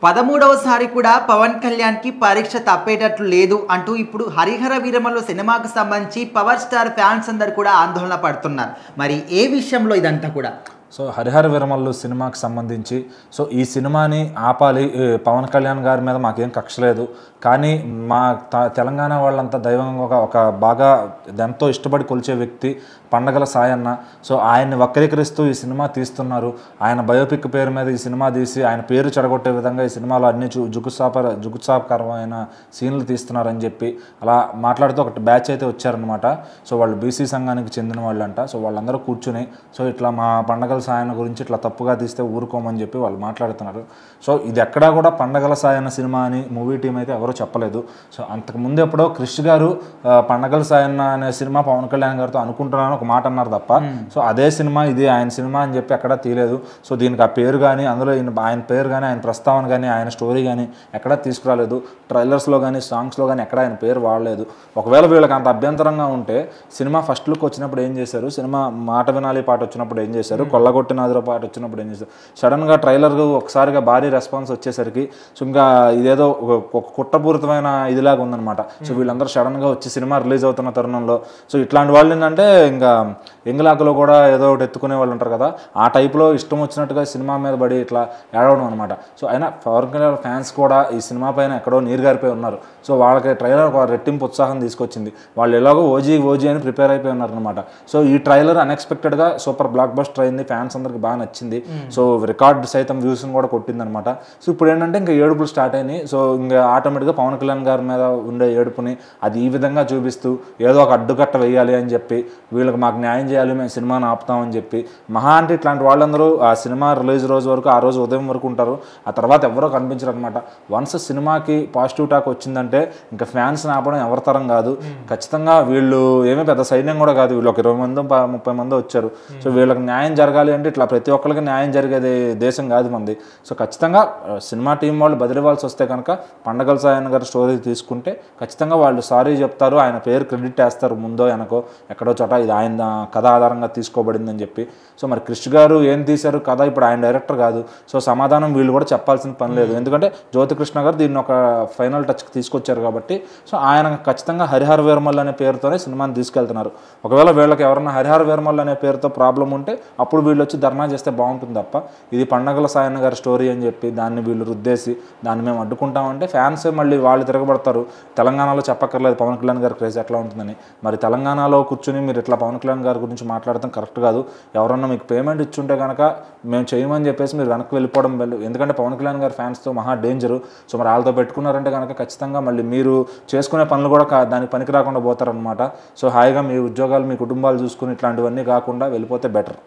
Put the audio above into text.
13వసారి కూడా పవన్ కళ్యాణ్‌కి పరీక్ష తప్పేటట్లు లేదు అంటూ ఇప్పుడు 'హరిహర వీరమల్లు' సినిమాకు సంబంధించి పవర్ స్టార్ ఫ్యాన్స్ అందరూ కూడా ఆందోళన పడుతున్నారు. మరి ఏ విషయంలో ఇదంతా కూడా? సో 'హరిహర వీరమల్లు' సినిమాకి సంబంధించి ఈ సినిమాని ఆపాలి, పవన్ కళ్యాణ్ గారి మీద మాకేం కక్ష లేదు, కానీ మా తెలంగాణ వాళ్ళంతా దైవంగా ఒక బాగా ఎంతో ఇష్టపడి కొలిచే వ్యక్తి పండగల సాయన్న. సో ఆయన్ని వక్రీకరిస్తూ ఈ సినిమా తీస్తున్నారు. ఆయన బయోపిక్ పేరు మీద ఈ సినిమా తీసి ఆయన పేరు చెడగొట్టే విధంగా ఈ సినిమాలో అన్ని జుగుత్సాహకరమైన సీన్లు తీస్తున్నారని చెప్పి అలా మాట్లాడుతూ ఒక బ్యాచ్ అయితే వచ్చారనమాట. సో వాళ్ళు బీసీ సంఘానికి చెందిన వాళ్ళంట. సో వాళ్ళందరూ కూర్చుని ఇట్లా మా పండగల సాయన్న గురించి ఇట్లా తప్పుగా తీస్తే ఊరుకోమని చెప్పి వాళ్ళు మాట్లాడుతున్నారు. సో ఇది ఎక్కడా కూడా పండగల సాయన్న సినిమా అని మూవీ టీం అయితే ఎవరూ చెప్పలేదు. సో అంతకుముందు ఎప్పుడో క్రిష్ గారు పండగల సాయన్న అనే సినిమా పవన్ కళ్యాణ్ గారితో అనుకుంటున్నాను ఒక మాట అన్నారు తప్ప, సో అదే సినిమా ఇది ఆయన సినిమా అని చెప్పి ఎక్కడా తీయలేదు. సో దీనికి ఆ పేరు కానీ అందులో ఆయన పేరు కానీ ఆయన ప్రస్తావన కానీ ఆయన స్టోరీ కానీ ఎక్కడా తీసుకురాలేదు. ట్రైలర్స్లో కానీ సాంగ్స్లో కానీ ఎక్కడ ఆయన పేరు వాడలేదు. ఒకవేళ వీళ్ళకి అంత అభ్యంతరంగా ఉంటే సినిమా ఫస్ట్ లుక్ వచ్చినప్పుడు ఏం చేశారు, సినిమా మాట వినాలి పాట వచ్చినప్పుడు ఏం చేశారు, కొల్లగొట్టినాదిరో పాట వచ్చినప్పుడు ఏం చేశారు, సడన్గా ట్రైలర్ ఒకసారిగా భారీ రెస్పాన్స్ వచ్చేసరికి సో ఇంకా ఇదేదో ఒక కుట్రపూరితమైన ఇదిలాగా ఉందన్నమాట. సో వీళ్ళందరూ సడన్గా వచ్చి సినిమా రిలీజ్ అవుతున్న తరుణంలో సో ఇట్లాంటి వాళ్ళు ఏంటంటే ఇంకా ఎంగిలాకులో కూడా ఏదో ఒకటి ఎత్తుకునే వాళ్ళు ఉంటారు కదా, ఆ టైప్లో ఇష్టం వచ్చినట్టుగా సినిమా మీద పడి ఇట్లా ఏడవడం అనమాట. సో అయినా పవన్ కళ్యాణ్ ఫ్యాన్స్ కూడా ఈ సినిమా పైన ఎక్కడో నీరు గారిపోయి ఉన్నారు. సో వాళ్ళకి ట్రైలర్ ఒక రెట్టింపు ఉత్సాహం తీసుకొచ్చింది. వాళ్ళు ఎలాగో ఓజీ అని ప్రిపేర్ అయిపోయి ఉన్నారనమాట. సో ఈ ట్రైలర్ అన్ఎక్స్పెక్టెడ్గా సూపర్ బ్లాక్ బస్టర్ అయింది, ఫ్యాన్స్ అందరికి బాగా నచ్చింది. సో రికార్డ్ సైతం వ్యూస్ని కూడా కొట్టిందనమాట. సో ఇప్పుడు ఏంటంటే ఇంకా ఏడుపులు స్టార్ట్ అయినాయి. సో ఇంకా ఆటోమేటిక్గా పవన్ కళ్యాణ్ గారి మీద ఉండే ఏడుపుని అది ఈ విధంగా చూపిస్తూ ఏదో ఒక అడ్డుకట్ట వేయాలి అని చెప్పి వీళ్ళకి మాకు న్యాయం చేయాలి, మేము సినిమాను ఆపుతామని చెప్పి మహా అంటే ఇట్లాంటి వాళ్ళందరూ ఆ సినిమా రిలీజ్ రోజు వరకు ఆ రోజు ఉదయం వరకు ఉంటారు. ఆ తర్వాత ఎవరో కనిపించరు అనమాట. వన్స్ సినిమాకి పాజిటివ్ టాక్ వచ్చిందంటే ఇంకా ఫ్యాన్స్ని ఆపడం ఎవరి తరం కాదు. ఖచ్చితంగా వీళ్ళు ఏమీ పెద్ద సైన్యం కూడా కాదు, వీళ్ళు ఒక 20 మంది 30 మంది వచ్చారు. సో వీళ్ళకి న్యాయం జరగాలి అంటే ఇట్లా ప్రతి ఒక్కరికి న్యాయం జరిగేది దేశం కాదు మంది. సో ఖచ్చితంగా సినిమా టీం వాళ్ళు బదిలివ్వాల్సి వస్తే కనుక పండగల సాయన్న గారి స్టోరీ తీసుకుంటే ఖచ్చితంగా వాళ్ళు సారీ చెప్తారు, ఆయన పేరు క్రెడిట్ వేస్తారు ముందో వెనకో ఎక్కడో చోట ఇది ఆయన కథ ఆధారంగా తీసుకోబడిందని చెప్పి. సో మరి క్రిష్ గారు ఏం తీశారు కథ, ఇప్పుడు ఆయన డైరెక్టర్ కాదు. సో సమాధానం వీళ్ళు కూడా చెప్పాల్సిన పని లేదు, ఎందుకంటే జ్యోతికృష్ణ గారు దీన్ని ఒక ఫైనల్ టచ్కి తీసుకొచ్చారు కాబట్టి. సో ఆయన ఖచ్చితంగా 'హరిహర వీరమల్లు' అనే పేరుతోనే సినిమాని తీసుకెళ్తున్నారు. ఒకవేళ వీళ్ళకి ఎవరన్నా 'హరిహర వీరమల్లు' అనే పేరుతో ప్రాబ్లం ఉంటే అప్పుడు వీళ్ళు వచ్చి ధర్నా చేస్తే బాగుంటుంది తప్ప ఇది పండగల సాయన్న గారి స్టోరీ అని చెప్పి దాన్ని వీళ్ళు రుద్దేసి దాన్ని మేము అడ్డుకుంటామంటే ఫ్యాన్స్ మళ్ళీ వాళ్ళు తిరగబడతారు. తెలంగాణలో చెప్పక్కర్లేదు పవన్ కళ్యాణ్ గారి క్రేజ్ ఎట్లా ఉంటుందని. మరి తెలంగాణలో కూర్చుని మీరు ఇట్లా పవన్ కళ్యాణ్ గారి గురించి మాట్లాడటం కరెక్ట్ కాదు. ఎవరన్నా మీకు పేమెంట్ ఇచ్చుంటే కనుక మేము చేయమని చెప్పేసి మీరు వెనక్కి వెళ్ళిపోవడం ఎందుకంటే పవన్ కళ్యాణ్ గారి ఫ్యాన్స్తో మహా డేంజరు. సో మరి వాళ్ళతో పెట్టుకున్నారంటే కనుక ఖచ్చితంగా మళ్ళీ మీరు చేసుకునే పనులు కూడా దానికి పనికి రాకుండా పోతారనమాట. సో హాయిగా మీ ఉద్యోగాలు మీ కుటుంబాలు చూసుకుని ఇట్లాంటివన్నీ కాకుండా వెళ్ళిపోతే బెటర్.